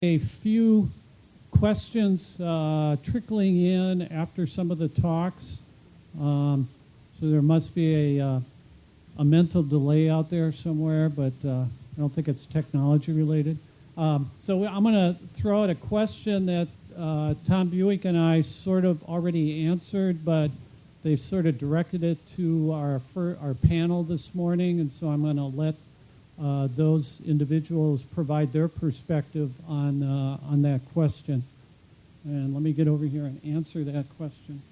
A few questions trickling in after some of the talks. So there must be a mental delay out there somewhere, but I don't think it's technology related. So I'm going to throw out a question that Tom Buick and I sort of already answered, but they've sort of directed it to our panel this morning, and so I'm going to let those individuals provide their perspective on that question. And let me get over here and answer that question.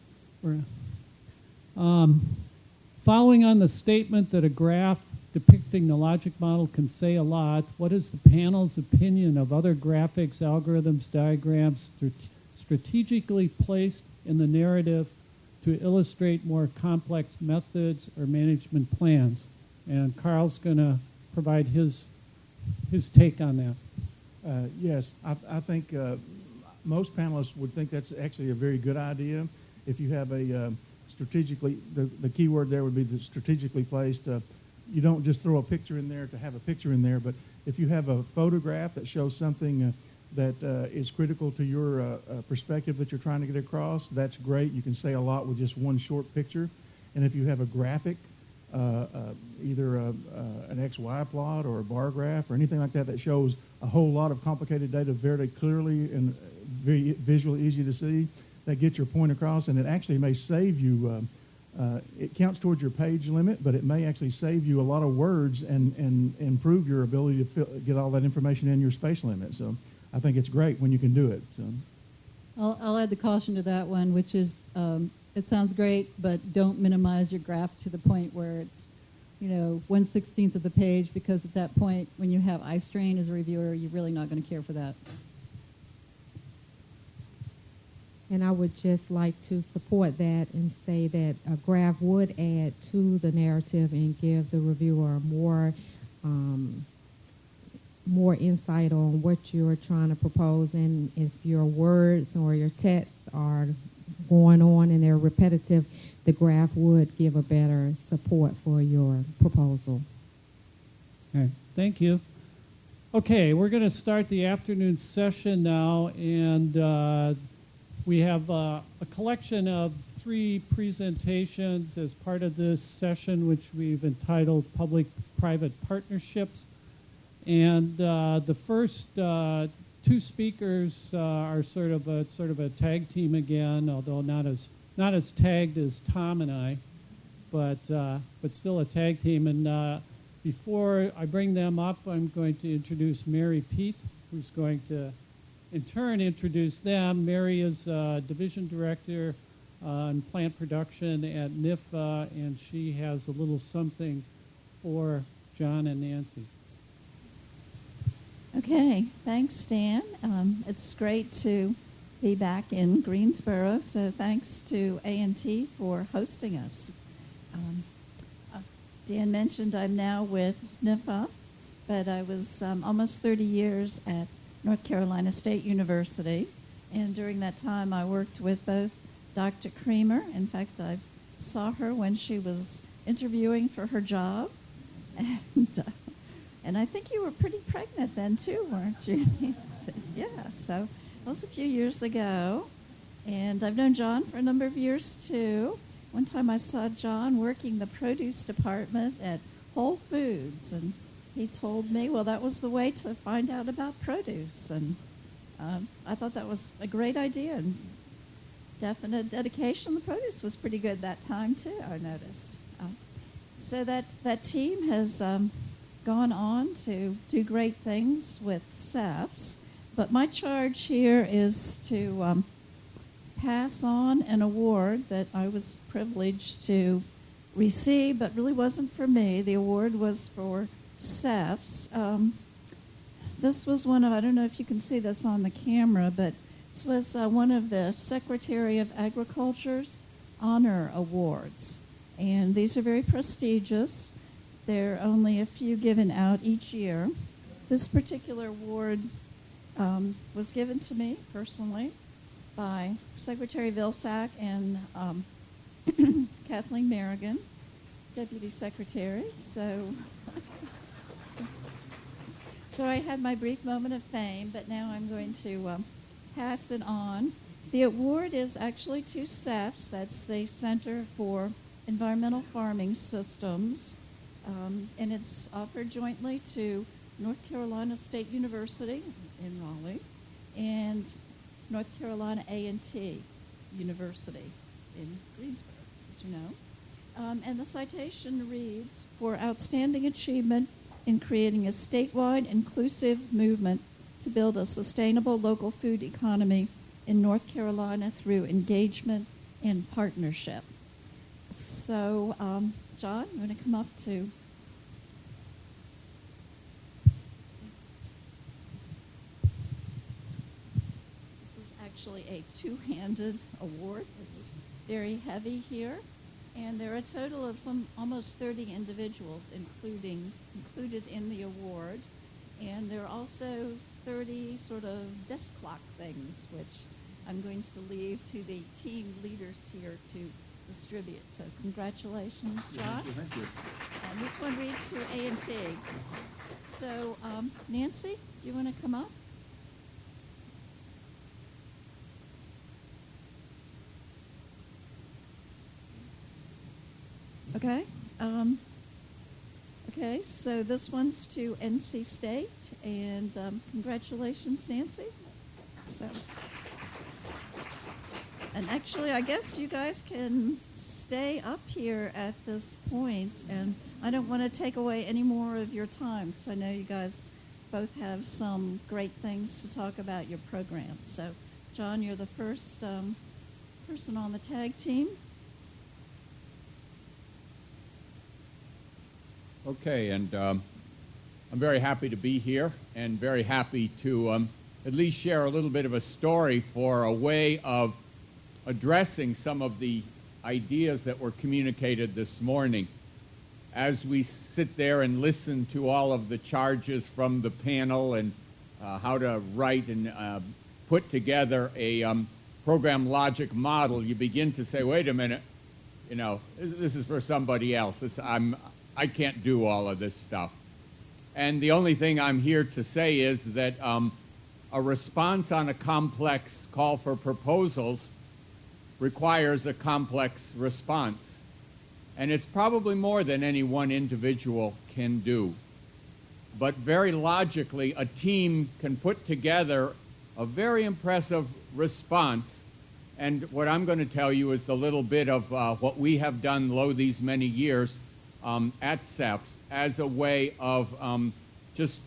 Following on the statement that a graph depicting the logic model can say a lot, what is the panel's opinion of other graphics, algorithms, diagrams strategically placed in the narrative to illustrate more complex methods or management plans? And Carl's going to provide his take on that. Yes, I think most panelists would think that's actually a very good idea. If you have a strategically, the key word there would be the strategically placed. You don't just throw a picture in there to have a picture in there, but if you have a photograph that shows something that is critical to your perspective that you're trying to get across, that's great. You can say a lot with just one short picture. And if you have a graphic, either an XY plot or a bar graph or anything like that that shows a whole lot of complicated data very clearly and very visually easy to see, that gets your point across, and it actually may save you, it counts towards your page limit, but it may actually save you a lot of words and improve your ability to get all that information in your space limit. So I think it's great when you can do it. So. I'll add the caution to that one, which is it sounds great, but don't minimize your graph to the point where it's, 1/16 of the page, because at that point, when you have eye strain as a reviewer, you're really not going to care for that. And I would just like to support that and say that a graph would add to the narrative and give the reviewer more insight on what you're trying to propose. And if your words or your texts are going on and they're repetitive, the graph would give a better support for your proposal. Okay, thank you. Okay, we're going to start the afternoon session now, and we have a collection of 3 presentations as part of this session, which we've entitled Public-Private Partnerships. And the first 2 speakers are sort of a tag team again, although not as tagged as Tom and I, but still a tag team. And before I bring them up, I'm going to introduce Mary Pete, who's going to in turn introduce them. Mary is Division Director in Plant Production at NIFA, and she has a little something for John and Nancy. Okay, thanks, Dan. It's great to be back in Greensboro, so thanks to A&T for hosting us. Dan mentioned I'm now with NIFA, but I was almost 30 years at North Carolina State University, and during that time I worked with both Dr. Creamer. In fact, I saw her when she was interviewing for her job, and I think you were pretty pregnant then too, weren't you? Yeah, so that was a few years ago, and I've known John for a number of years too. One time I saw John working the produce department at Whole Foods, and he told me, well, that was the way to find out about produce. And I thought that was a great idea, and definite dedication. The produce was pretty good that time, too, I noticed. So that team has gone on to do great things with SEPs. But my charge here is to pass on an award that I was privileged to receive, but really wasn't for me. The award was for SEPs. This was one of, I don't know if you can see this on the camera, but this was one of the Secretary of Agriculture's honor awards. And these are very prestigious. There are only a few given out each year. This particular award was given to me personally by Secretary Vilsack and Kathleen Merrigan, Deputy Secretary. So So I had my brief moment of fame, but now I'm going to pass it on. The award is actually to CEFS, that's the Center for Environmental Farming Systems, and it's offered jointly to North Carolina State University in Raleigh and North Carolina A&T University in Greensboro, as you know. And the citation reads, for outstanding achievement in creating a statewide inclusive movement to build a sustainable local food economy in North Carolina through engagement and partnership. So, John, you want to come up to? This is actually a two-handed award. It's very heavy here. And there are a total of almost 30 individuals included in the award. And there are also 30 sort of desk clock things, which I'm going to leave to the team leaders here to distribute. So congratulations, John. Thank you. And this one reads to A&T. So Nancy, do you want to come up? Okay. Okay, so this one's to NC State, and congratulations, Nancy. So, and actually, I guess you guys can stay up here at this point, and I don't want to take away any more of your time, because I know you guys both have some great things to talk about your program. So, John, you're the first person on the tag team. Okay, and I'm very happy to be here and very happy to at least share a little bit of a story for a way of addressing some of the ideas that were communicated this morning. As we sit there and listen to all of the charges from the panel and how to write and put together a program logic model, you begin to say, wait a minute, you know, this is for somebody else. I can't do all of this stuff. And the only thing I'm here to say is that a response on a complex call for proposals requires a complex response. And it's probably more than any one individual can do. But very logically, a team can put together a very impressive response. And what I'm going to tell you is the little bit of what we have done these many years at CEFS as a way of just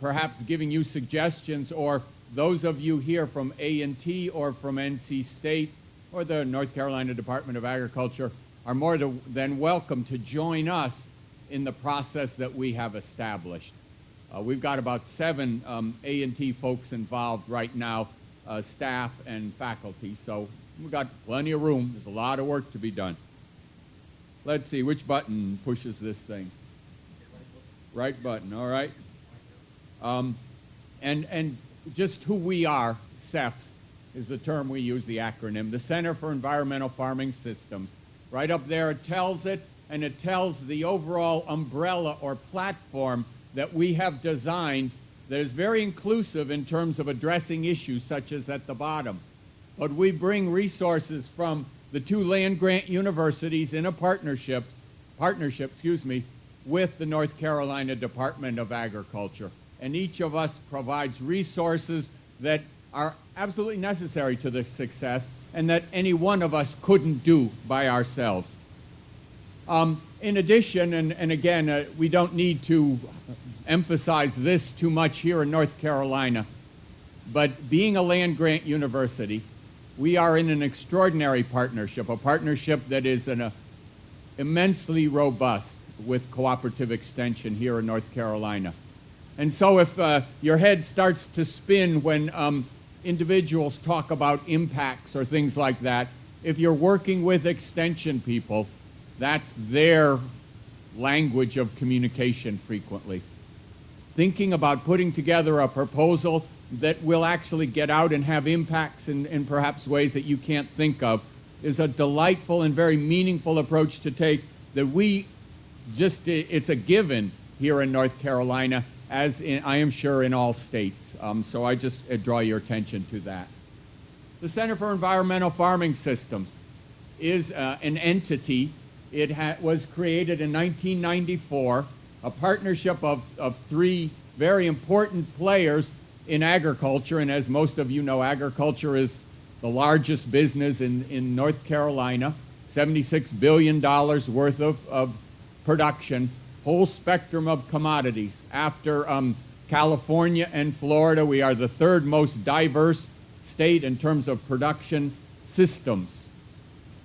perhaps giving you suggestions, or those of you here from A&T or from NC State or the North Carolina Department of Agriculture are more than welcome to join us in the process that we have established. We've got about 7 A&T folks involved right now, staff and faculty, so we've got plenty of room. There's a lot of work to be done. Let's see, which button pushes this thing? Right button, all right. And just who we are, CEFS is the term we use, the acronym, the Center for Environmental Farming Systems. Right up there it tells it, and it tells the overall umbrella or platform that we have designed that is very inclusive in terms of addressing issues such as at the bottom. But we bring resources from the 2 land-grant universities in a partnership, with the North Carolina Department of Agriculture. And each of us provides resources that are absolutely necessary to the success and that any one of us couldn't do by ourselves. In addition, and again, we don't need to emphasize this too much here in North Carolina, but being a land-grant university, we are in an extraordinary partnership, a partnership that is immensely robust with cooperative extension here in North Carolina. And so if your head starts to spin when individuals talk about impacts or things like that, if you're working with extension people, that's their language of communication frequently. Thinking about putting together a proposal that will actually get out and have impacts in perhaps ways that you can't think of is a delightful and very meaningful approach to take that it's a given here in North Carolina, as I am sure in all states. So I just draw your attention to that. The Center for Environmental Farming Systems is an entity. It was created in 1994, a partnership of three very important players in agriculture. And as most of you know, agriculture is the largest business in North Carolina, $76 billion worth of production, whole spectrum of commodities. After California and Florida, we are the third most diverse state in terms of production systems,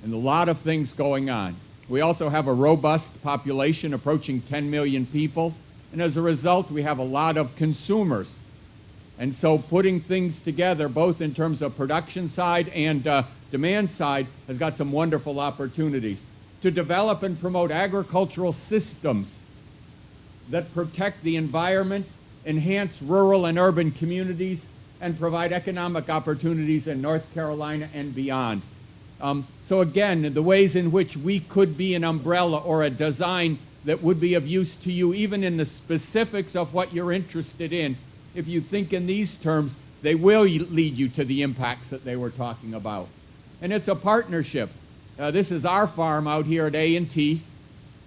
and a lot of things going on. We also have a robust population approaching 10 million people, and as a result, we have a lot of consumers. And so putting things together, both in terms of production side and demand side, has got some wonderful opportunities to develop and promote agricultural systems that protect the environment, enhance rural and urban communities, and provide economic opportunities in North Carolina and beyond. So again, the ways in which we could be an umbrella or a design that would be of use to you, even in the specifics of what you're interested in, if you think in these terms, they will lead you to the impacts that they were talking about. And it's a partnership. This is our farm out here at A&T,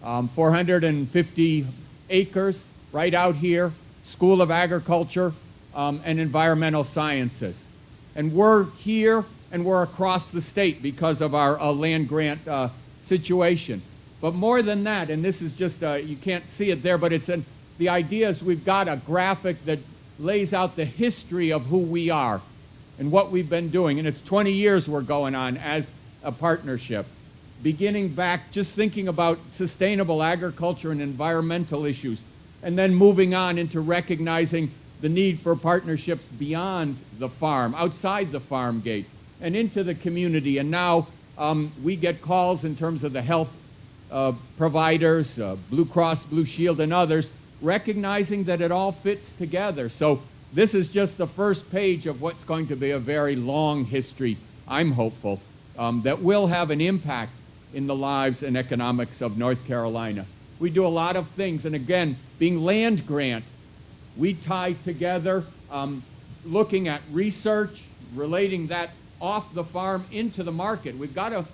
450 acres right out here, School of Agriculture and Environmental Sciences. And we're here and we're across the state because of our land grant situation. But more than that, and this is just, you can't see it there, but it's the idea is we've got a graphic that lays out the history of who we are and what we've been doing. And it's 20 years we're going on as a partnership, beginning back just thinking about sustainable agriculture and environmental issues, and then moving on into recognizing the need for partnerships beyond the farm, outside the farm gate, and into the community. And now we get calls in terms of the health providers, Blue Cross, Blue Shield, and others, recognizing that it all fits together. So this is just the first page of what's going to be a very long history, I'm hopeful, that will have an impact in the lives and economics of North Carolina. We do a lot of things, and again, being land grant, we tie together looking at research, relating that off the farm into the market. We've got to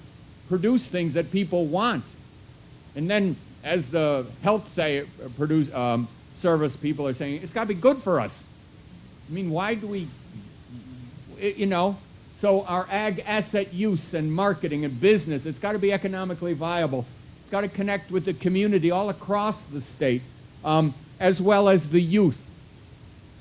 produce things that people want. And then, as the health service people are saying, it's got to be good for us. I mean, why do we, so our ag asset use and marketing and business, it's got to be economically viable. It's got to connect with the community all across the state, as well as the youth.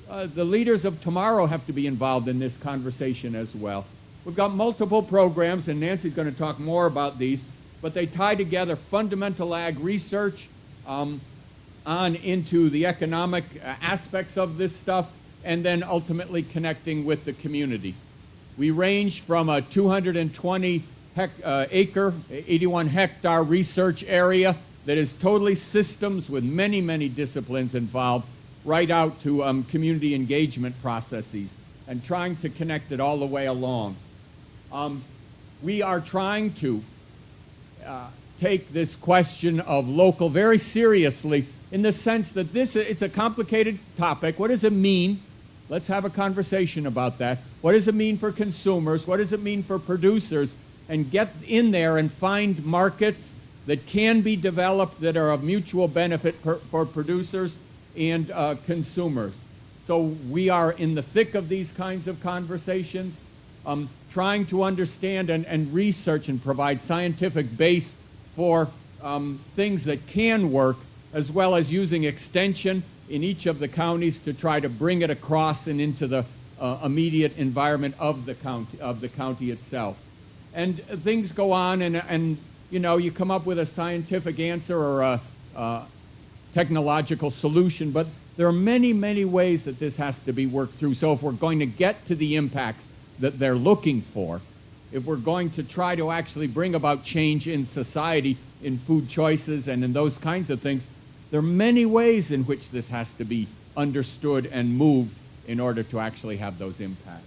The leaders of tomorrow have to be involved in this conversation as well. We've got multiple programs, and Nancy's going to talk more about these, but they tie together fundamental ag research on into the economic aspects of this stuff, and then ultimately connecting with the community. We range from a 220 acre, 81 hectare research area that is totally systems with many, many disciplines involved, right out to community engagement processes and trying to connect it all the way along. We are trying to take this question of local very seriously in the sense that it's a complicated topic. What does it mean? Let's have a conversation about that. What does it mean for consumers? What does it mean for producers? And get in there and find markets that can be developed that are of mutual benefit for producers and consumers. So we are in the thick of these kinds of conversations, trying to understand and research and provide scientific base for things that can work, as well as using extension in each of the counties to try to bring it across and into the immediate environment of the county itself. And things go on, and you come up with a scientific answer or a technological solution, but there are many, many ways that this has to be worked through. So if we're going to get to the impacts that they're looking for, if we're going to try to actually bring about change in society, in food choices and in those kinds of things, there are many ways in which this has to be understood and moved in order to actually have those impacts.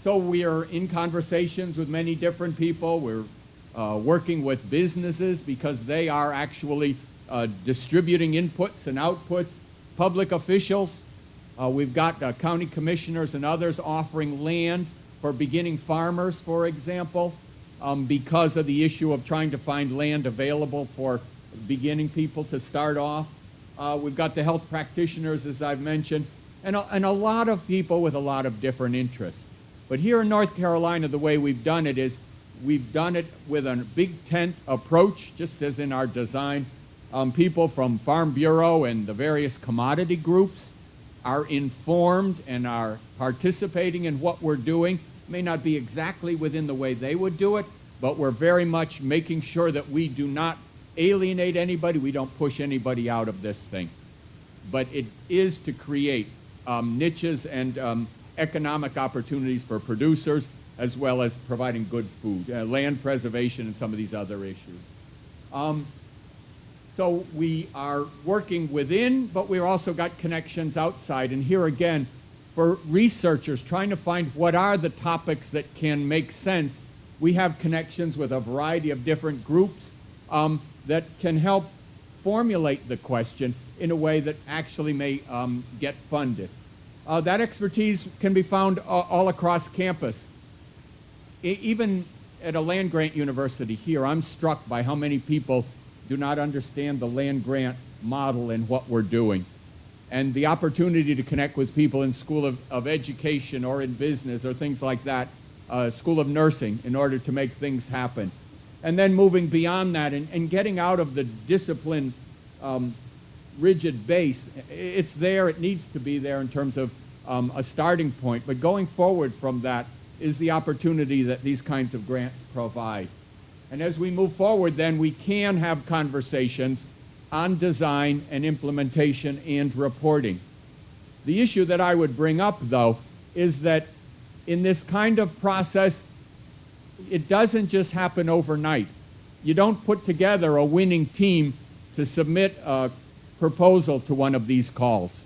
So we are in conversations with many different people. We're working with businesses because they are actually distributing inputs and outputs public officials. We've got county commissioners and others offering land for beginning farmers, for example, because of the issue of trying to find land available for beginning people to start off. We've got the health practitioners, as I've mentioned, and a lot of people with a lot of different interests. But here in North Carolina, the way we've done it is we've done it with a big tent approach, just as in our design. People from Farm Bureau and the various commodity groups are informed and are participating in what we're doing. May not be exactly within the way they would do it, but we're very much making sure that we do not alienate anybody. We don't push anybody out of this thing. But it is to create niches and economic opportunities for producers, as well as providing good food, land preservation, and some of these other issues. So we are working within, but we've also got connections outside. And here again, for researchers trying to find what are the topics that can make sense, we have connections with a variety of different groups that can help formulate the question in a way that actually may get funded. That expertise can be found all across campus. Even at a land-grant university here, I'm struck by how many people do not understand the land-grant model and what we're doing. And the opportunity to connect with people in School of Education or in business or things like that, School of Nursing, in order to make things happen. And then moving beyond that and getting out of the discipline rigid base. It's there, it needs to be there in terms of a starting point. But going forward from that is the opportunity that these kinds of grants provide. And as we move forward, then we can have conversations on design and implementation and reporting. The issue that I would bring up, though, is that in this kind of process, it doesn't just happen overnight. You don't put together a winning team to submit a proposal to one of these calls.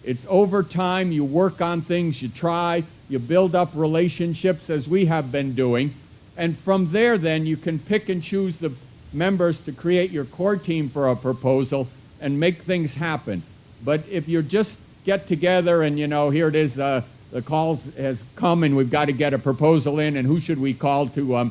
It's over time. You work on things, you try, you build up relationships, as we have been doing. And from there, then, you can pick and choose the members to create your core team for a proposal and make things happen. But if you just get together and, you know, here it is, the call has come and we've got to get a proposal in, and who should we call to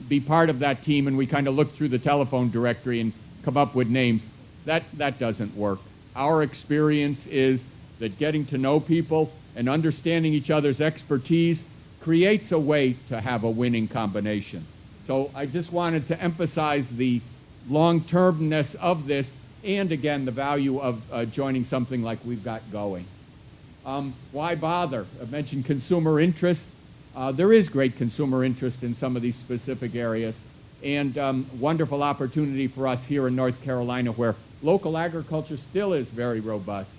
be part of that team, and we kind of look through the telephone directory and come up with names, that doesn't work. Our experience is that getting to know people and understanding each other's expertise creates a way to have a winning combination. So I just wanted to emphasize the long-termness of this, and again, the value of joining something like we've got going. Why bother? I mentioned consumer interest. There is great consumer interest in some of these specific areas, and wonderful opportunity for us here in North Carolina, where local agriculture still is very robust.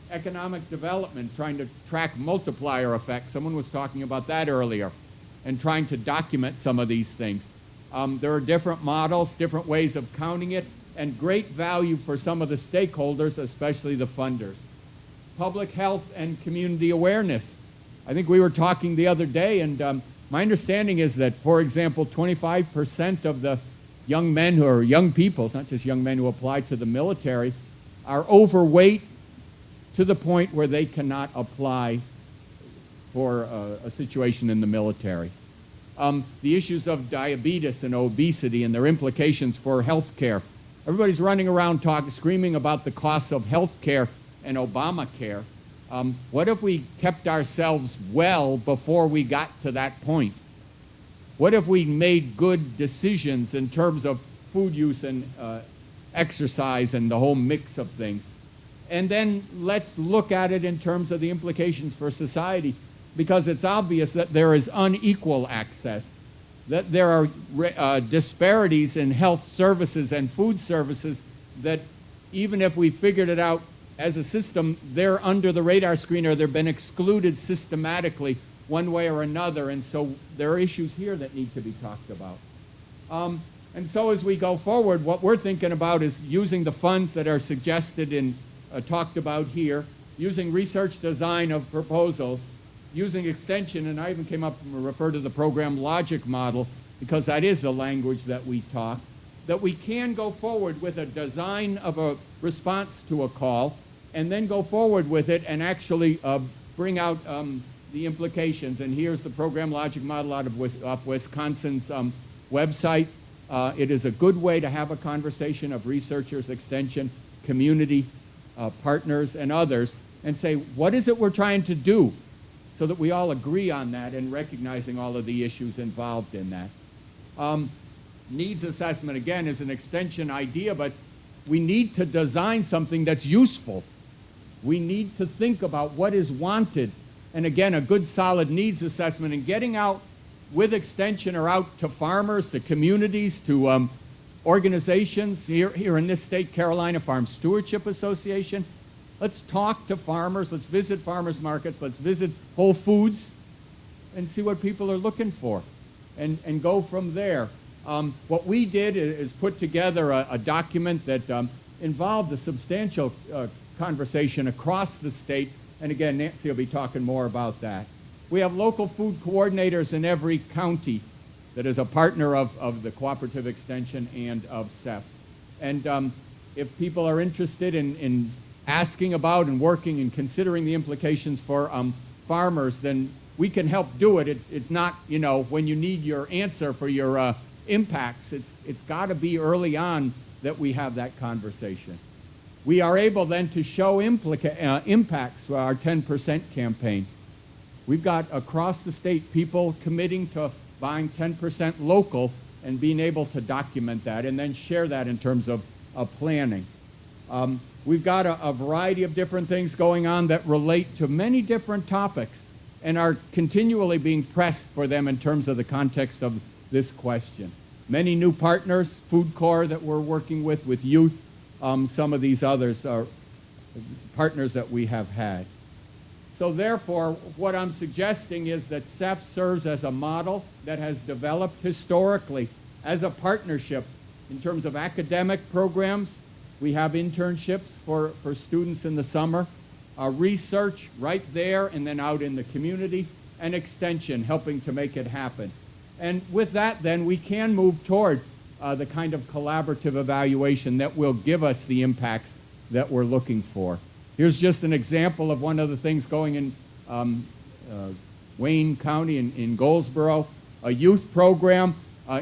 Economic development, trying to track multiplier effects. Someone was talking about that earlier, and trying to document some of these things. There are different models, different ways of counting it, and great value for some of the stakeholders, especially the funders. Public health and community awareness. I think we were talking the other day, and my understanding is that, for example, 25% of the young men who are young people, it's not just young men who apply to the military, are overweight to the point where they cannot apply for a situation in the military. The issues of diabetes and obesity and their implications for health care. Everybody's running around screaming about the costs of health care and Obamacare. What if we kept ourselves well before we got to that point? What if we made good decisions in terms of food use and exercise and the whole mix of things? And then let's look at it in terms of the implications for society, because it's obvious that there is unequal access, that there are disparities in health services and food services that even if we figured it out as a system, they're under the radar screen, or they've been excluded systematically one way or another. And so there are issues here that need to be talked about. And so as we go forward, what we're thinking about is using the funds that are suggested and talked about here, using research design of proposals, using extension, and I even came up and referred to the program logic model, because that is the language that we talk, that we can go forward with a design of a response to a call and then go forward with it and actually bring out the implications. And here's the program logic model out of Wisconsin's website. It is a good way to have a conversation of researchers, extension, community, partners, and others, and say, what is it we're trying to do, so that we all agree on that and recognizing all of the issues involved in that. Needs assessment, again, is an extension idea, but we need to design something that's useful. We need to think about what is wanted. And again, a good solid needs assessment and getting out with extension or out to farmers, to communities, to organizations. Here in this state, Carolina Farm Stewardship Association. Let's talk to farmers. Let's visit farmers markets. Let's visit Whole Foods and see what people are looking for and go from there. What we did is put together a document that involved a substantial conversation across the state. And again, Nancy will be talking more about that. We have local food coordinators in every county that is a partner of the Cooperative Extension and of CEFS. And if people are interested in asking about and working and considering the implications for farmers, then we can help do it. It's not, you know, when you need your answer for your impacts, it's got to be early on that we have that conversation. We are able then to show impacts for our 10% campaign. We've got across the state people committing to buying 10% local and being able to document that and then share that in terms of planning. We've got a variety of different things going on that relate to many different topics and are continually being pressed for them in terms of the context of this question. Many new partners, Food Corps that we're working with youth, some of these others are partners that we have had. So therefore, what I'm suggesting is that CEF serves as a model that has developed historically as a partnership in terms of academic programs. We have internships for students in the summer, research right there and then out in the community, and extension helping to make it happen. And with that, then, we can move toward the kind of collaborative evaluation that will give us the impacts that we're looking for. Here's just an example of one of the things going in Wayne County in Goldsboro, a youth program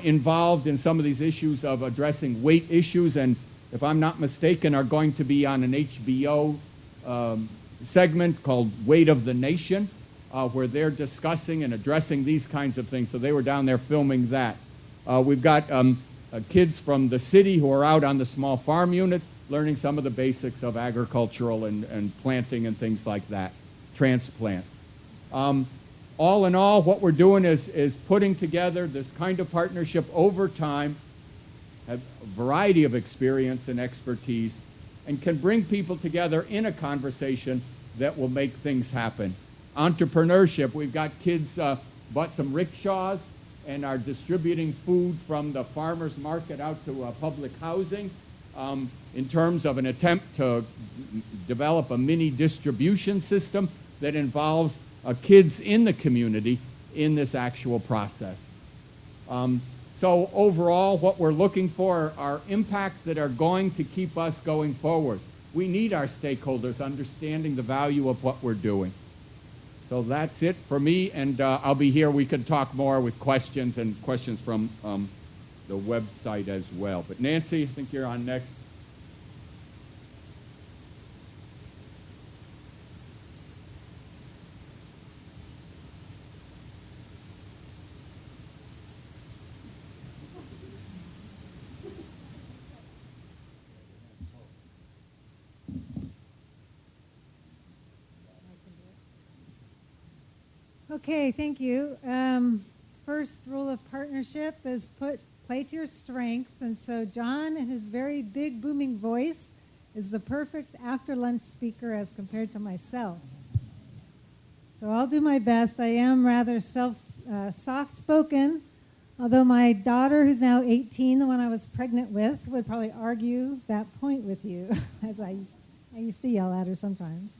involved in some of these issues of addressing weight issues, and if I'm not mistaken, are going to be on an HBO segment called Weight of the Nation, where they're discussing and addressing these kinds of things. So they were down there filming that. We've got kids from the city who are out on the small farm unit learning some of the basics of agricultural and planting and things like that, transplants. All in all, what we're doing is putting together this kind of partnership over time, have a variety of experience and expertise, and can bring people together in a conversation that will make things happen. Entrepreneurship, we've got kids bought some rickshaws and are distributing food from the farmers market out to public housing in terms of an attempt to develop a mini distribution system that involves kids in the community in this actual process. So overall, what we're looking for are impacts that are going to keep us going forward. We need our stakeholders understanding the value of what we're doing. So that's it for me, and I'll be here. We could talk more with questions and questions from the website as well. But Nancy, I think you're on next. Okay, thank you. First rule of partnership is play to your strengths. And so John, in his very big, booming voice, is the perfect after-lunch speaker as compared to myself. So I'll do my best. I am rather soft-spoken, although my daughter, who's now 18, the one I was pregnant with, would probably argue that point with you, as I used to yell at her sometimes.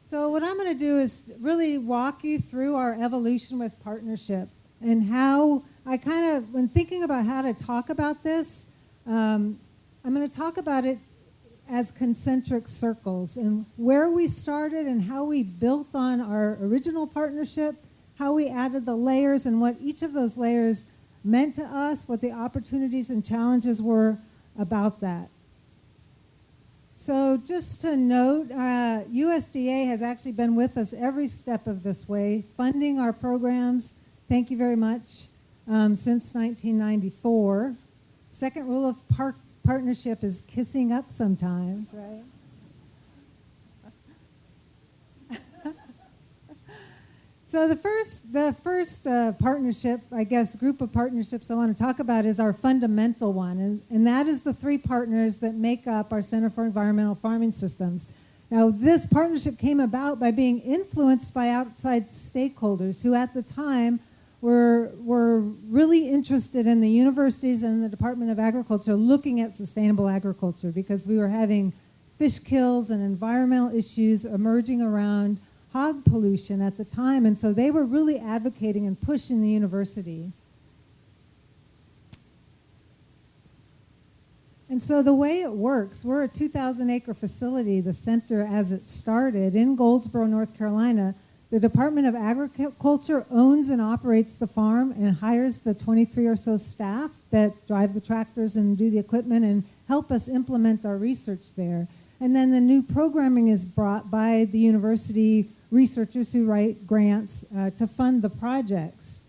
So what I'm going to do is really walk you through our evolution with partnership and how I kind of, when thinking about how to talk about this, I'm going to talk about it as concentric circles and where we started and how we built on our original partnership, how we added the layers and what each of those layers meant to us, what the opportunities and challenges were about that. So just to note, USDA has actually been with us every step of this way, funding our programs, thank you very much, since 1994. Second rule of partnership is kissing up sometimes, right? So the first partnership, I guess, group of partnerships I want to talk about is our fundamental one, and that is the 3 partners that make up our Center for Environmental Farming Systems. Now, this partnership came about by being influenced by outside stakeholders who at the time were really interested in the universities and the Department of Agriculture looking at sustainable agriculture because we were having fish kills and environmental issues emerging around hog pollution at the time, and so they were really advocating and pushing the university. And so the way it works, we're a 2,000-acre facility, the center as it started in Goldsboro, North Carolina. The Department of Agriculture owns and operates the farm and hires the 23 or so staff that drive the tractors and do the equipment and help us implement our research there. And then the new programming is brought by the university researchers who write grants to fund the projects.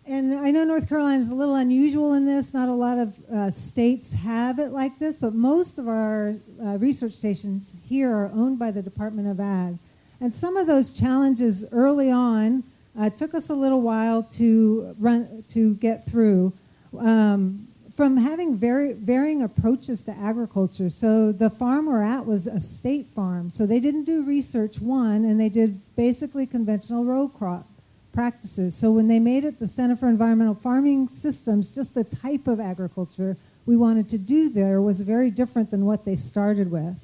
And I know North Carolina is a little unusual in this. Not a lot of states have it like this, but most of our research stations here are owned by the Department of Ag. And some of those challenges early on took us a little while to get through. From having varying approaches to agriculture. So the farm we're at was a state farm. So they didn't do research, one, and they did basically conventional row crop practices. So when they made it the Center for Environmental Farming Systems, just the type of agriculture we wanted to do there was very different than what they started with.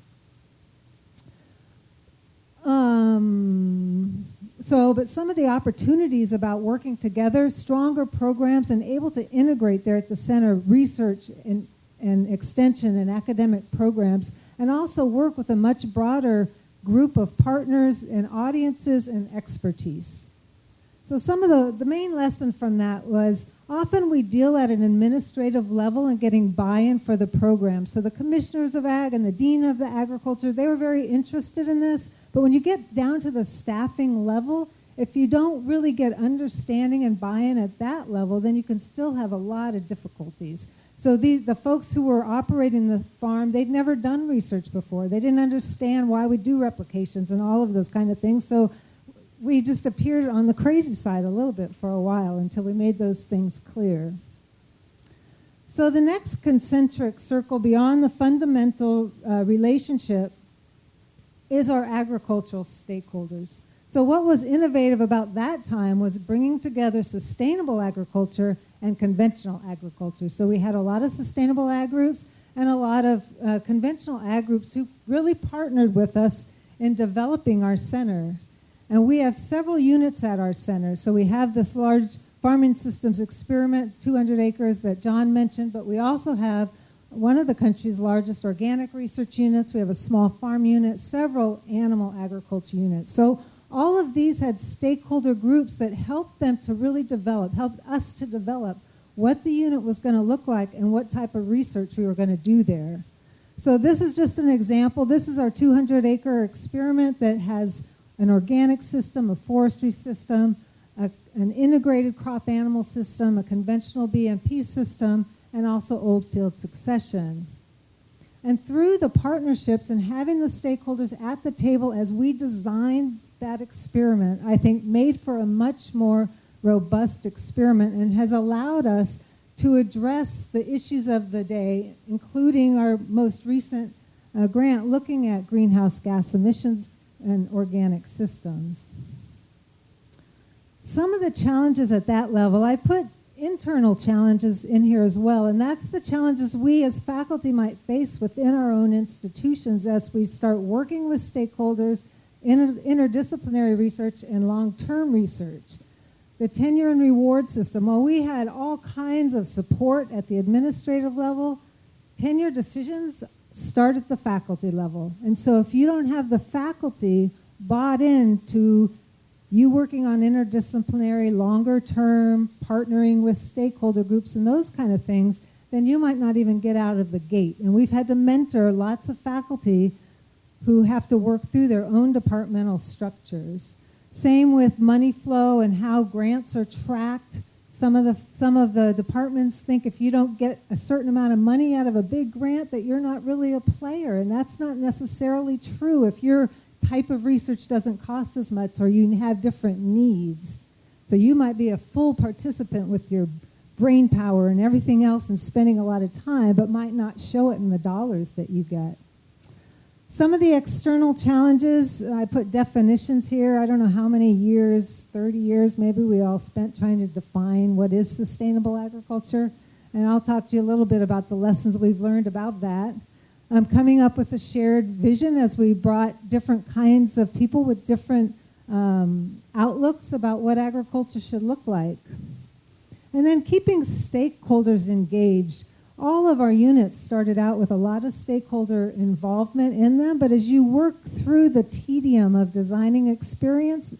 But some of the opportunities about working together, stronger programs, and able to integrate there at the center research and extension and academic programs, and also work with a much broader group of partners and audiences and expertise. So some of the main lesson from that was often we deal at an administrative level and getting buy-in for the program. So the commissioners of ag and the dean of the agriculture, they were very interested in this. But when you get down to the staffing level, if you don't really get understanding and buy-in at that level, then you can still have a lot of difficulties. So the folks who were operating the farm, they'd never done research before. They didn't understand why we do replications and all of those kind of things. So we just appeared on the crazy side a little bit for a while until we made those things clear. So the next concentric circle beyond the fundamental relationship is our agricultural stakeholders. So what was innovative about that time was bringing together sustainable agriculture and conventional agriculture. So we had a lot of sustainable ag groups and a lot of conventional ag groups who really partnered with us in developing our center. And we have several units at our center. So we have this large farming systems experiment, 200 acres that John mentioned, but we also have one of the country's largest organic research units. We have a small farm unit, several animal agriculture units. So all of these had stakeholder groups that helped them to really develop, helped us to develop what the unit was going to look like and what type of research we were going to do there. So this is just an example. This is our 200-acre experiment that has an organic system, a forestry system, an integrated crop animal system, a conventional BMP system, and also old field succession. And through the partnerships and having the stakeholders at the table as we designed that experiment, I think made for a much more robust experiment and has allowed us to address the issues of the day, including our most recent grant looking at greenhouse gas emissions and organic systems. Some of the challenges at that level, I put internal challenges in here as well, and that's the challenges we as faculty might face within our own institutions as we start working with stakeholders in interdisciplinary research and long-term research. the tenure and reward system, while we had all kinds of support at the administrative level, tenure decisions start at the faculty level. And so if you don't have the faculty bought into you working on interdisciplinary, longer term, partnering with stakeholder groups and those kind of things, then you might not even get out of the gate. And we've had to mentor lots of faculty who have to work through their own departmental structures. Same with money flow and how grants are tracked. Some of the departments think if you don't get a certain amount of money out of a big grant that you're not really a player, and that's not necessarily true if your type of research doesn't cost as much or you have different needs. So you might be a full participant with your brain power and everything else and spending a lot of time, but might not show it in the dollars that you get. Some of the external challenges, I put definitions here. I don't know how many years, 30 years maybe, we all spent trying to define what is sustainable agriculture. And I'll talk to you a little bit about the lessons we've learned about that. Coming up with a shared vision as we brought different kinds of people with different outlooks about what agriculture should look like. And then keeping stakeholders engaged. All of our units started out with a lot of stakeholder involvement in them, but as you work through the tedium of designing experiments,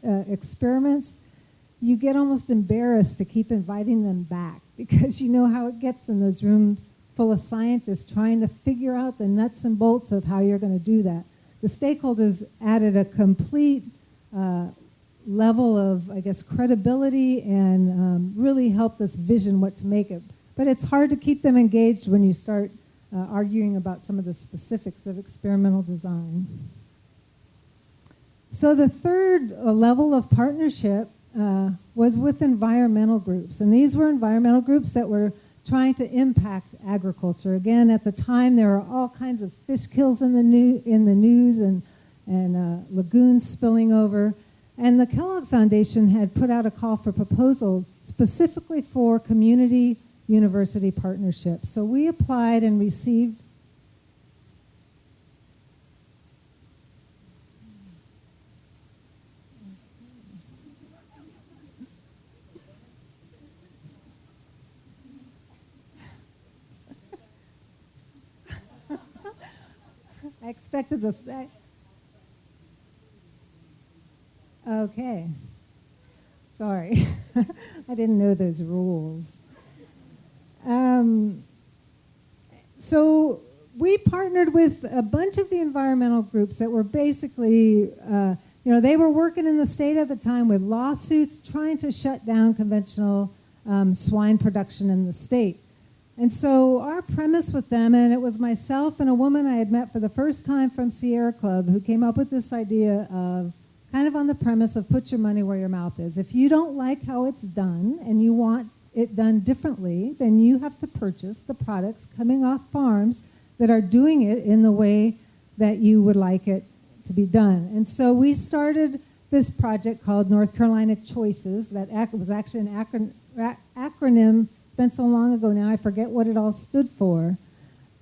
you get almost embarrassed to keep inviting them back because you know how it gets in those rooms full of scientists trying to figure out the nuts and bolts of how you're going to do that. The stakeholders added a complete level of, I guess, credibility and really helped us vision what to make it. But it's hard to keep them engaged when you start arguing about some of the specifics of experimental design. So the third level of partnership was with environmental groups. And these were environmental groups that were trying to impact agriculture. Again, at the time, there were all kinds of fish kills in the news and lagoons spilling over. And the Kellogg Foundation had put out a call for proposals specifically for community university partnerships. So we applied and received I expected this. Okay. Sorry. I didn't know those rules. So we partnered with a bunch of the environmental groups that were basically, they were working in the state at the time with lawsuits trying to shut down conventional swine production in the state. And so our premise with them, and it was myself and a woman I had met for the first time from Sierra Club who came up with this idea of kind of on the premise of put your money where your mouth is. If you don't like how it's done and you want it done differently, then you have to purchase the products coming off farms that are doing it in the way that you would like it to be done. And so we started this project called North Carolina Choices that was actually an acronym. It's been so long ago now, I forget what it all stood for.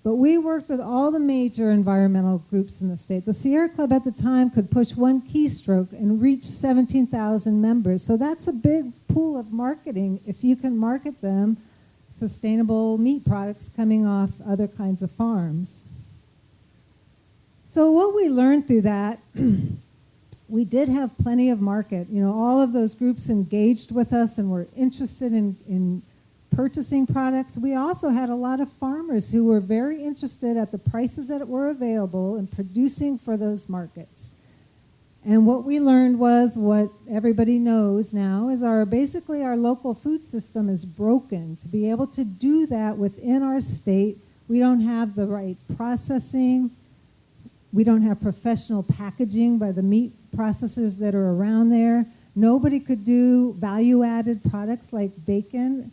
But we worked with all the major environmental groups in the state. The Sierra Club at the time could push one keystroke and reach 17,000 members. So that's a big pool of marketing if you can market them sustainable meat products coming off other kinds of farms. So what we learned through that, we did have plenty of market. All of those groups engaged with us and were interested in purchasing products. We also had a lot of farmers who were very interested at the prices that were available and producing for those markets. And what we learned was what everybody knows now is basically our local food system is broken. To be able to do that within our state, we don't have the right processing. We don't have professional packaging by the meat processors that are around there. Nobody could do value-added products like bacon,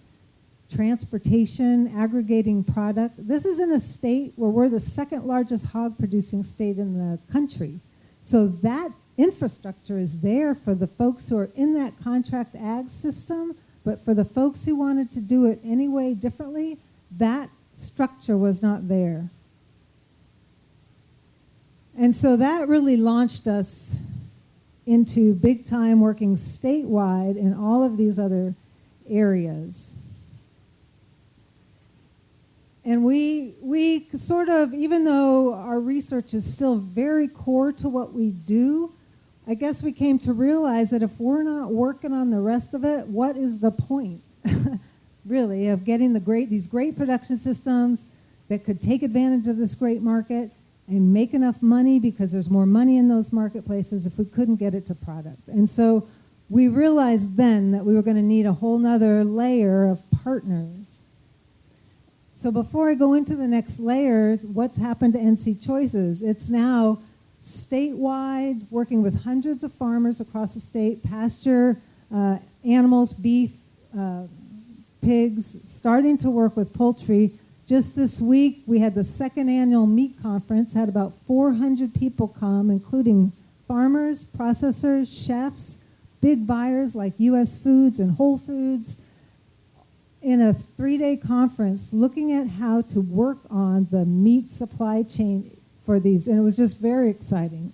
transportation, aggregating product. This is in a state where we're the second largest hog producing state in the country. So that infrastructure is there for the folks who are in that contract ag system, but for the folks who wanted to do it anyway differently, that structure was not there. And so that really launched us into big time working statewide in all of these other areas. And we sort of, even though our research is still very core to what we do, I guess we came to realize that if we're not working on the rest of it, what is the point, really, of getting these great production systems that could take advantage of this great market and make enough money, because there's more money in those marketplaces, if we couldn't get it to product. And so we realized then that we were going to need a whole nother layer of partners. So before I go into the next layers, what's happened to NC Choices? It's now statewide, working with hundreds of farmers across the state, pasture animals, beef, pigs, starting to work with poultry. Just this week, we had the second annual meat conference, had about 400 people come, including farmers, processors, chefs, big buyers like U.S. Foods and Whole Foods, in a 3-day conference looking at how to work on the meat supply chain for these, and it was just very exciting.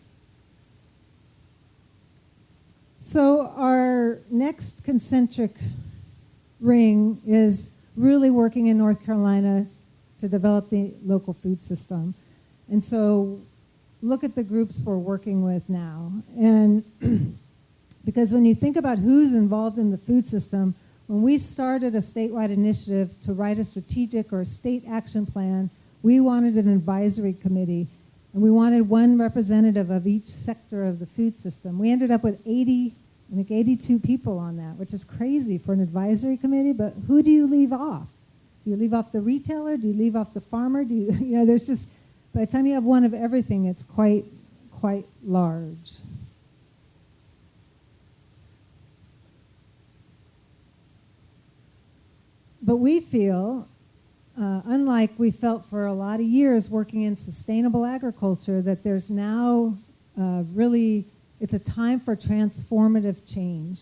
So our next concentric ring is really working in North Carolina to develop the local food system. And so look at the groups we're working with now. And because when you think about who's involved in the food system, when we started a statewide initiative to write a strategic or a state action plan, we wanted an advisory committee, and we wanted one representative of each sector of the food system. We ended up with 82 people on that, which is crazy for an advisory committee, but who do you leave off? Do you leave off the retailer? Do you leave off the farmer? Do you, there's just, by the time you have one of everything, it's quite large. But we feel, unlike we felt for a lot of years working in sustainable agriculture, that there's now really, it's a time for transformative change.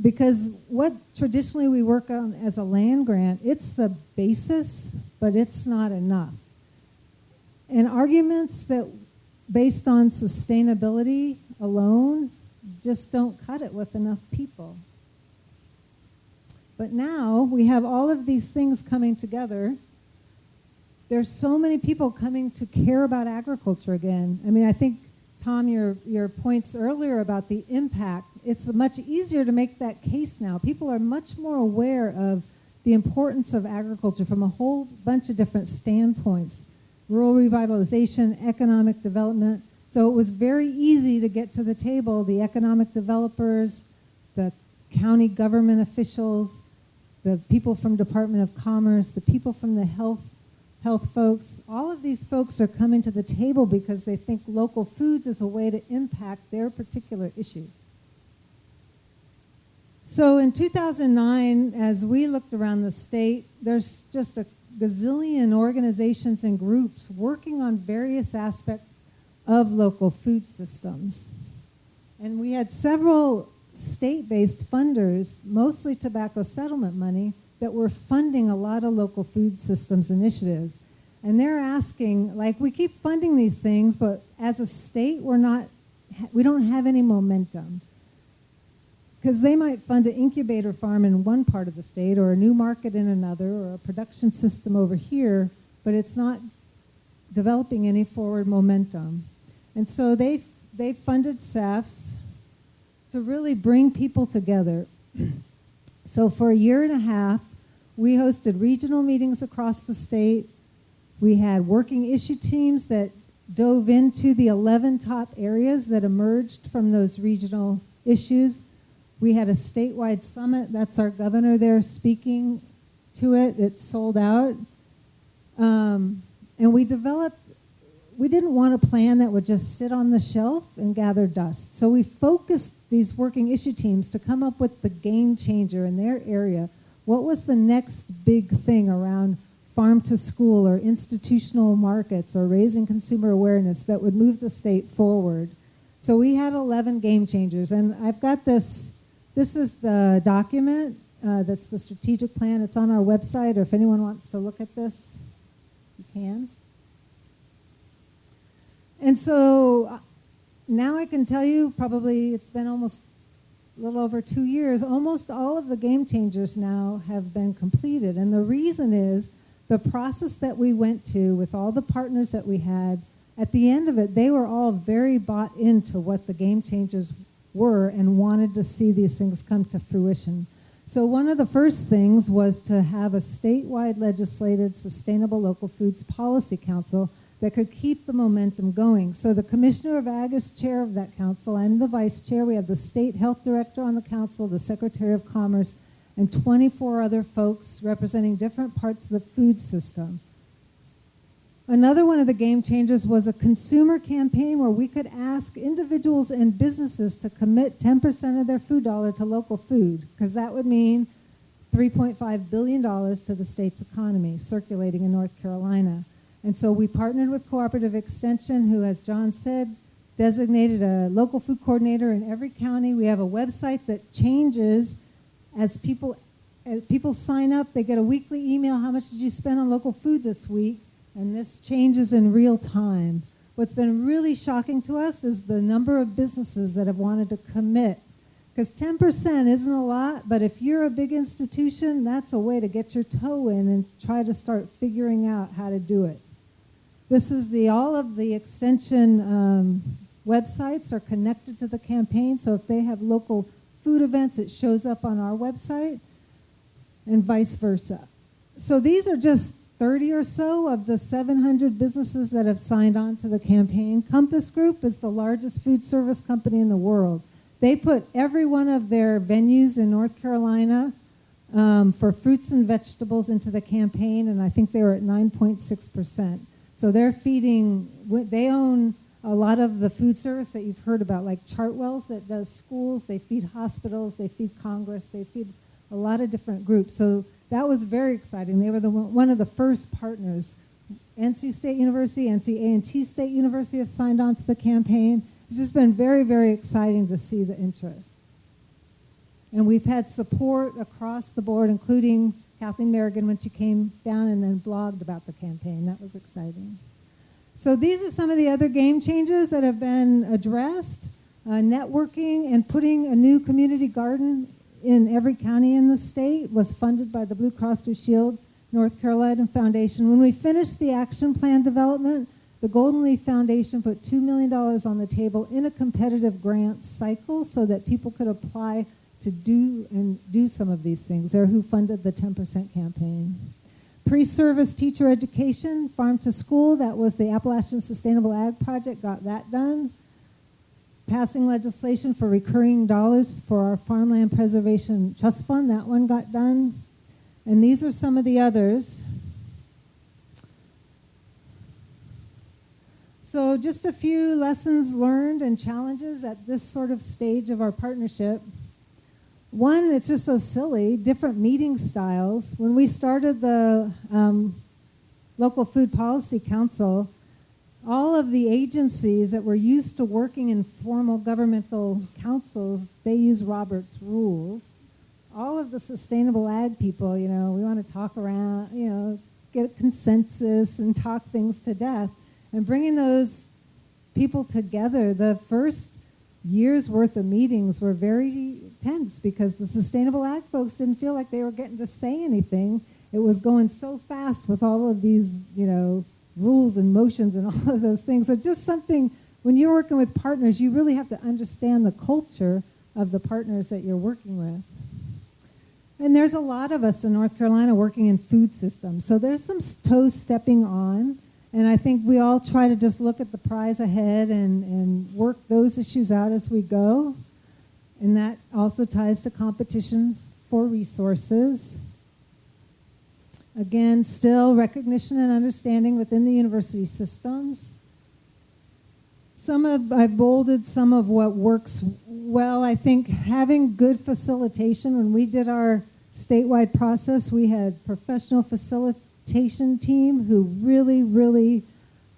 Because what traditionally we work on as a land grant, it's the basis, but it's not enough. And arguments that based on sustainability alone just don't cut it with enough people. But now we have all of these things coming together. There's so many people coming to care about agriculture again. I mean, I think, Tom, your points earlier about the impact, it's much easier to make that case now. People are much more aware of the importance of agriculture from a whole bunch of different standpoints. Rural revitalization, economic development. So it was very easy to get to the table, the economic developers, the county government officials, the people from Department of Commerce, the people from the health folks. All of these folks are coming to the table because they think local foods is a way to impact their particular issue. So in 2009, as we looked around the state, there's just a gazillion organizations and groups working on various aspects of local food systems. And we had several state-based funders, mostly tobacco settlement money, that were funding a lot of local food systems initiatives. And they're asking, like, we keep funding these things, but as a state, we don't have any momentum. Because they might fund an incubator farm in one part of the state, or a new market in another, or a production system over here, but it's not developing any forward momentum. And so they funded SAFs to really bring people together. So for a year and a half, we hosted regional meetings across the state. We had working issue teams that dove into the 11 top areas that emerged from those regional issues. We had a statewide summit. That's our governor there speaking to it. It sold out. And we didn't want a plan that would just sit on the shelf and gather dust. So we focused these working issue teams to come up with the game changer in their area. What was the next big thing around farm to school or institutional markets or raising consumer awareness that would move the state forward? So we had 11 game changers. And I've got this. This is the document. That's the strategic plan. It's on our website, or if anyone wants to look at this, you can. And so now I can tell you, probably it's been almost a little over 2 years, almost all of the game changers now have been completed. And the reason is the process that we went to with all the partners that we had, at the end of it, they were all very bought into what the game changers were and wanted to see these things come to fruition. So one of the first things was to have a statewide legislated Sustainable Local Foods Policy Council that could keep the momentum going. So the Commissioner of Ag is chair of that council. I'm the vice chair. We have the state health director on the council, the Secretary of Commerce, and 24 other folks representing different parts of the food system. Another one of the game changers was a consumer campaign where we could ask individuals and businesses to commit 10% of their food dollar to local food, because that would mean $3.5 billion to the state's economy circulating in North Carolina. And so we partnered with Cooperative Extension, who, as John said, designated a local food coordinator in every county. We have a website that changes as people sign up. They get a weekly email, how much did you spend on local food this week? And this changes in real time. What's been really shocking to us is the number of businesses that have wanted to commit. Because 10% isn't a lot, but if you're a big institution, that's a way to get your toe in and try to start figuring out how to do it. This is all of the extension websites are connected to the campaign, so if they have local food events, it shows up on our website, and vice versa. So these are just 30 or so of the 700 businesses that have signed on to the campaign. Compass Group is the largest food service company in the world. They put every one of their venues in North Carolina for fruits and vegetables into the campaign, and I think they were at 9.6%. So they're feeding, they own a lot of the food service that you've heard about, like Chartwell's that does schools, they feed hospitals, they feed Congress, they feed a lot of different groups. So that was very exciting. They were one of the first partners. NC State University, NC A&T State University have signed on to the campaign. It's just been very, very exciting to see the interest. And we've had support across the board, including Kathleen Merrigan when she came down and then blogged about the campaign. That was exciting. So these are some of the other game changers that have been addressed. Networking and putting a new community garden in every county in the state was funded by the Blue Cross Blue Shield North Carolina Foundation. When we finished the action plan development, the Golden Leaf Foundation put $2 million on the table in a competitive grant cycle so that people could apply to do some of these things. They're who funded the 10% campaign. Pre-service teacher education, farm to school, that was the Appalachian Sustainable Ag Project, got that done. Passing legislation for recurring dollars for our Farmland Preservation Trust Fund, that one got done. And these are some of the others. So just a few lessons learned and challenges at this sort of stage of our partnership. One, it's just so silly, different meeting styles. When we started the Local Food Policy Council, all of the agencies that were used to working in formal governmental councils, they use Robert's rules. All of the sustainable ag people, we want to talk around, get a consensus and talk things to death. And bringing those people together, the first year's worth of meetings were very tense because the sustainable ag folks didn't feel like they were getting to say anything. It was going so fast with all of these, rules and motions and all of those things. So just something, when you're working with partners, you really have to understand the culture of the partners that you're working with. And there's a lot of us in North Carolina working in food systems. So there's some toes stepping on. And I think we all try to just look at the prize ahead and work those issues out as we go. And that also ties to competition for resources. Again, still recognition and understanding within the university systems. I've bolded some of what works well. I think having good facilitation. When we did our statewide process, we had professional facilitation team who really, really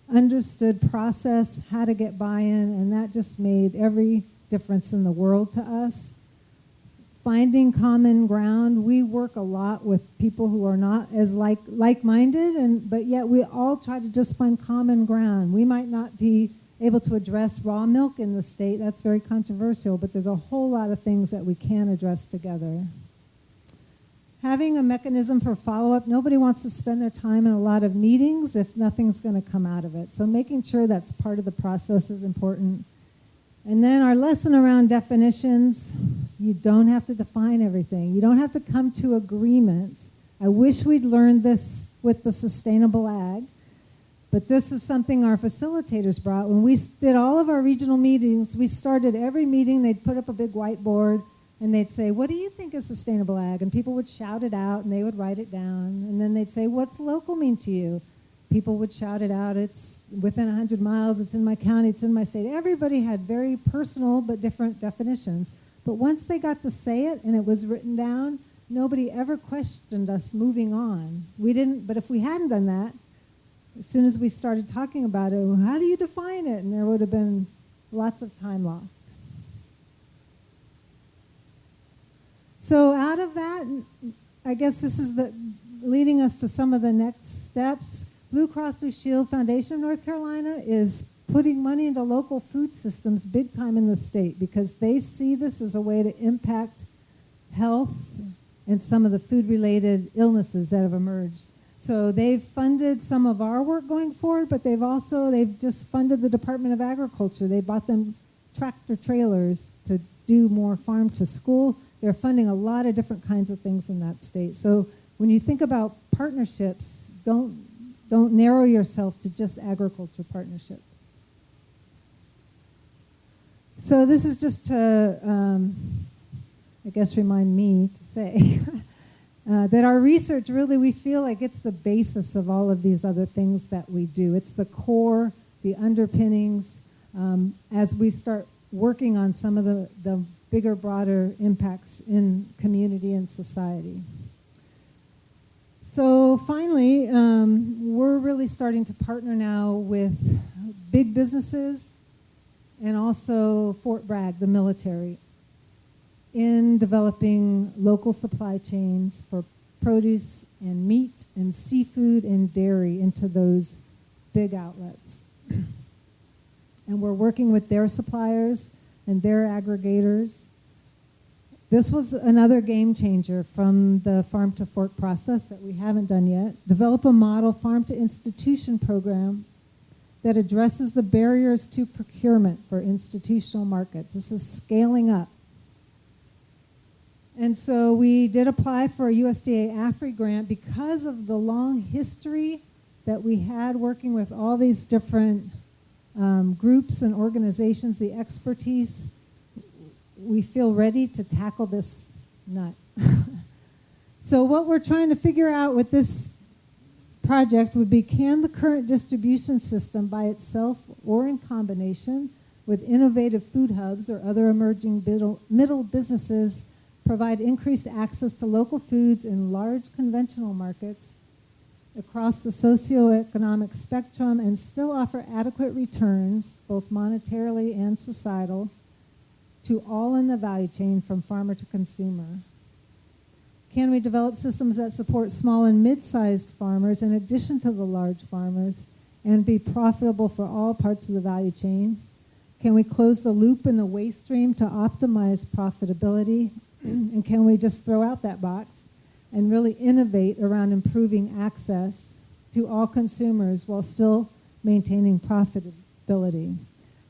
understood process, how to get buy-in, and that just made every difference in the world to us. Finding common ground. We work a lot with people who are not as like-minded, but yet we all try to just find common ground. We might not be able to address raw milk in the state. That's very controversial, but there's a whole lot of things that we can address together. Having a mechanism for follow-up, nobody wants to spend their time in a lot of meetings if nothing's going to come out of it. So making sure that's part of the process is important. And then our lesson around definitions, you don't have to define everything. You don't have to come to agreement. I wish we'd learned this with the sustainable ag, but this is something our facilitators brought. When we did all of our regional meetings, we started every meeting, they'd put up a big whiteboard, and they'd say, what do you think is sustainable ag? And people would shout it out, and they would write it down. And then they'd say, what's local mean to you? People would shout it out. It's within 100 miles. It's in my county. It's in my state. Everybody had very personal but different definitions. But once they got to say it and it was written down, nobody ever questioned us moving on. We didn't, but if we hadn't done that, as soon as we started talking about it, well, how do you define it? And there would have been lots of time lost. So out of that, I guess this is leading us to some of the next steps. Blue Cross Blue Shield Foundation of North Carolina is putting money into local food systems big time in the state because they see this as a way to impact health and some of the food-related illnesses that have emerged. So they've funded some of our work going forward, but they've just funded the Department of Agriculture. They bought them tractor trailers to do more farm to school. They're funding a lot of different kinds of things in that state. So when you think about partnerships, don't narrow yourself to just agriculture partnerships. So this is just to, I guess, remind me to say that our research really, we feel like it's the basis of all of these other things that we do. It's the core, the underpinnings, as we start working on some of the bigger, broader impacts in community and society. So finally, we're really starting to partner now with big businesses and also Fort Bragg, the military, in developing local supply chains for produce and meat and seafood and dairy into those big outlets. And we're working with their suppliers and their aggregators. This was another game changer from the farm to fork process that we haven't done yet. Develop a model farm to institution program that addresses the barriers to procurement for institutional markets. This is scaling up. And so we did apply for a USDA AFRI grant because of the long history that we had working with all these different groups and organizations, the expertise. We feel ready to tackle this nut. So what we're trying to figure out with this project would be, can the current distribution system by itself or in combination with innovative food hubs or other emerging middle businesses provide increased access to local foods in large conventional markets across the socioeconomic spectrum and still offer adequate returns, both monetarily and societal, to all in the value chain from farmer to consumer? Can we develop systems that support small and mid-sized farmers in addition to the large farmers and be profitable for all parts of the value chain? Can we close the loop in the waste stream to optimize profitability? And can we just throw out that box and really innovate around improving access to all consumers while still maintaining profitability?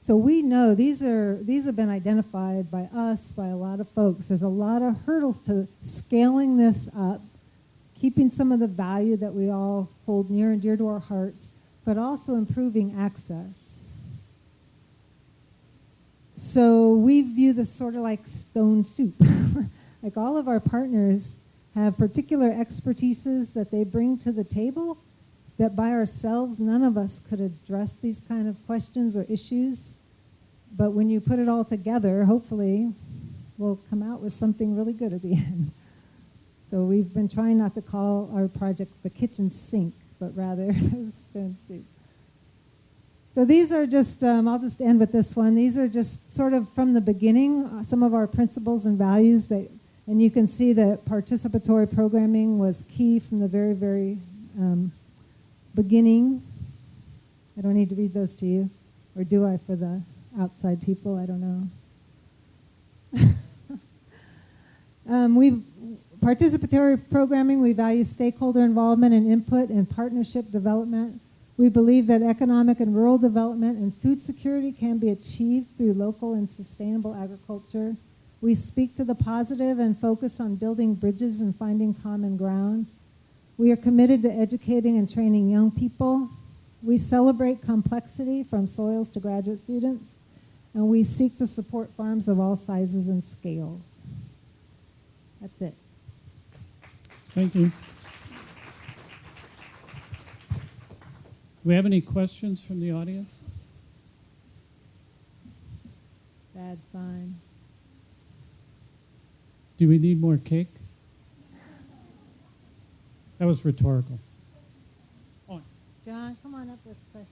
So we know these have been identified by us, by a lot of folks. There's a lot of hurdles to scaling this up, keeping some of the value that we all hold near and dear to our hearts, but also improving access. So we view this sort of like stone soup. Like all of our partners have particular expertises that they bring to the table that by ourselves, none of us could address these kind of questions or issues. But when you put it all together, hopefully we'll come out with something really good at the end. So we've been trying not to call our project the kitchen sink, but rather stone soup. So these are just, I'll just end with this one. These are just sort of from the beginning, some of our principles and values that, and you can see that participatory programming was key from the very, very beginning. I don't need to read those to you. Or do I for the outside people? I don't know. We've participatory programming. We value stakeholder involvement and input and partnership development. We believe that economic and rural development and food security can be achieved through local and sustainable agriculture. We speak to the positive and focus on building bridges and finding common ground. We are committed to educating and training young people. We celebrate complexity from soils to graduate students. And we seek to support farms of all sizes and scales. That's it. Thank you. Do we have any questions from the audience? Bad sign. Do we need more cake? That was rhetorical. John, come on up with a question.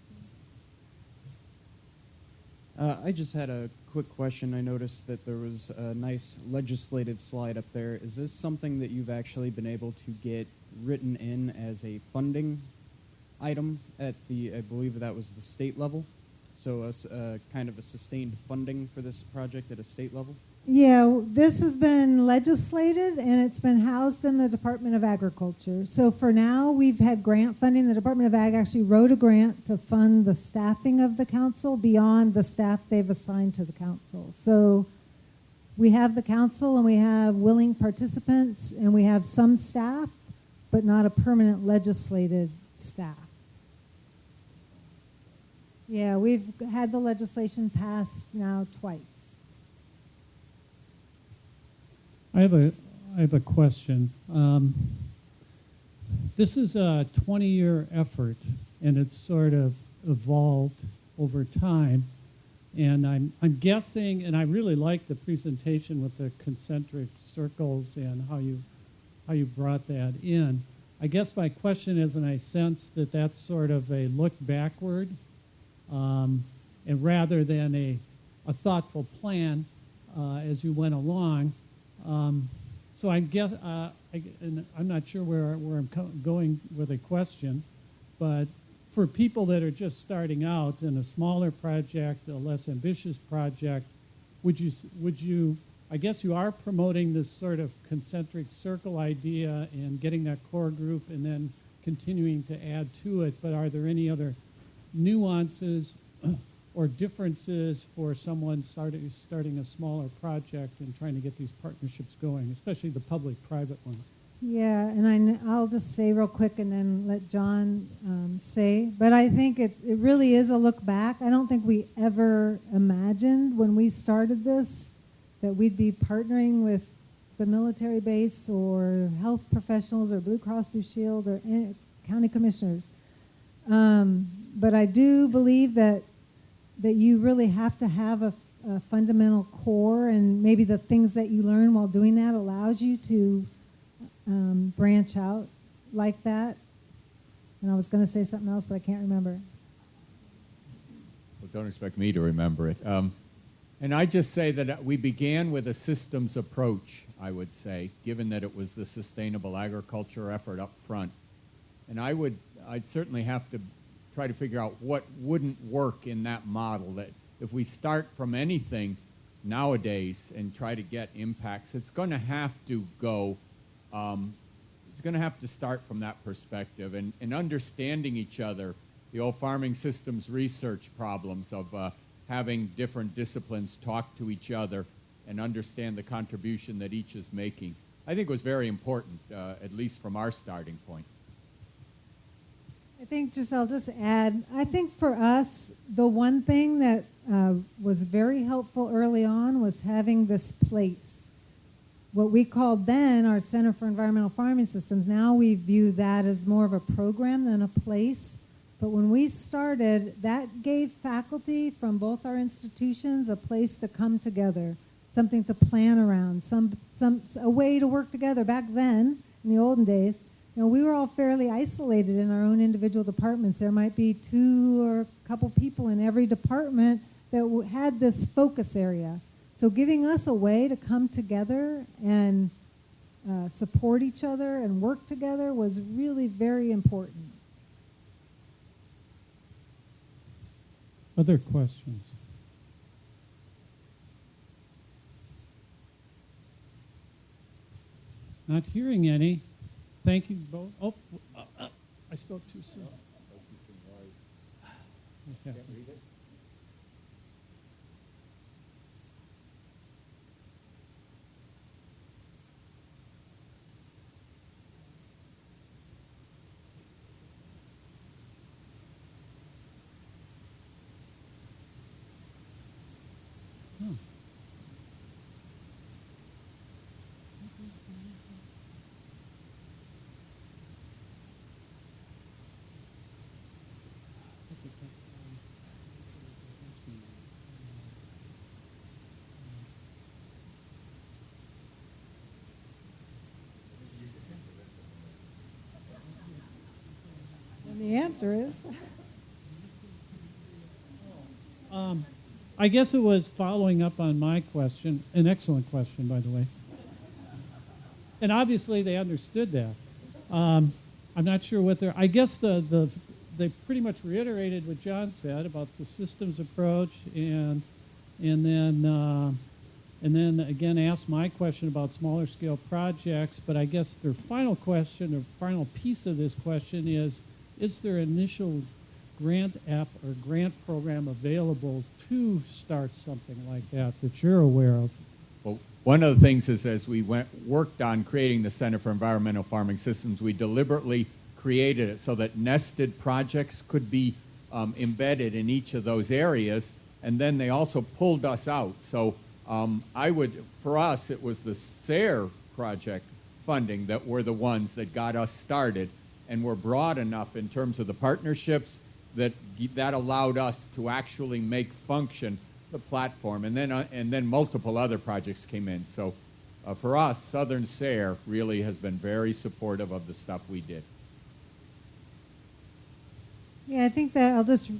I just had a quick question. I noticed that there was a nice legislative slide up there. Is this something that you've actually been able to get written in as a funding item at the, I believe that was the state level? So kind of a sustained funding for this project at a state level? Yeah, this has been legislated and it's been housed in the Department of Agriculture. So for now, we've had grant funding. The Department of Ag actually wrote a grant to fund the staffing of the council beyond the staff they've assigned to the council. So we have the council and we have willing participants and we have some staff, but not a permanent legislative staff. Yeah, we've had the legislation passed now twice. I have a question. This is a 20-year effort, and it's sort of evolved over time. And I'm guessing, and I really like the presentation with the concentric circles and how you brought that in. I guess my question is, and I sense that that's sort of a look backward, and rather than a thoughtful plan as you went along. So I guess, and I'm not sure where I'm going with a question, but for people that are just starting out in a smaller project, a less ambitious project, would you, I guess you are promoting this sort of concentric circle idea and getting that core group and then continuing to add to it, but are there any other nuances or differences for someone starting a smaller project and trying to get these partnerships going, especially the public-private ones? Yeah, and I'll just say real quick and then let John say, but I think it really is a look back. I don't think we ever imagined when we started this that we'd be partnering with the military base or health professionals or Blue Cross Blue Shield or any county commissioners. But I do believe that you really have to have a fundamental core, and maybe the things that you learn while doing that allows you to branch out like that. And I was going to say something else, but I can't remember. Well, don't expect me to remember it. And I just say that we began with a systems approach, I would say, given that it was the sustainable agriculture effort up front. And I'd certainly have to try to figure out what wouldn't work in that model. That if we start from anything nowadays and try to get impacts, it's going to have to go, it's going to have to start from that perspective and understanding each other, the old farming systems research problems of having different disciplines talk to each other and understand the contribution that each is making. I think was very important, at least from our starting point. I think I'll just add, I think for us, the one thing that was very helpful early on was having this place. What we called then our Center for Environmental Farming Systems, now we view that as more of a program than a place. But when we started, that gave faculty from both our institutions a place to come together, something to plan around, a way to work together. Back then, in the olden days, we were all fairly isolated in our own individual departments. There might be 2 or a couple people in every department that had this focus area. So giving us a way to come together and support each other and work together was really very important. Other questions? Not hearing any. Thank you both. Oh, I spoke too soon. What's happening? Oh. And the answer is I guess it was following up on my question, an excellent question, by the way. And obviously they understood that. I'm not sure what they're, I guess they pretty much reiterated what John said about the systems approach and then again asked my question about smaller scale projects, but I guess their final question or final piece of this question is there initial grant app or grant program available to start something like that you're aware of? Well, one of the things is as we worked on creating the Center for Environmental Farming Systems, we deliberately created it so that nested projects could be embedded in each of those areas, and then they also pulled us out. So for us, it was the SARE project funding that were the ones that got us started and were broad enough in terms of the partnerships that allowed us to actually make function the platform, and then multiple other projects came in. So for us, Southern SARE really has been very supportive of the stuff we did. Yeah, I think that I'll just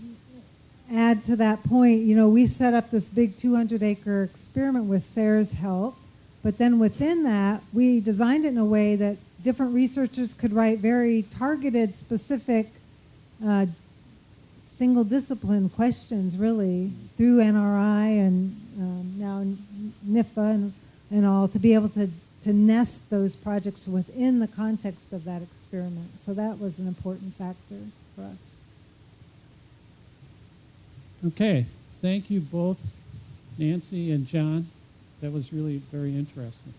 add to that point. You know, we set up this big 200-acre experiment with SARE's help, but then within that, we designed it in a way that different researchers could write very targeted, specific, single discipline questions, really, through NRI and now NIFA and all, to be able to nest those projects within the context of that experiment. So that was an important factor for us. Okay, thank you both, Nancy and John. That was really very interesting.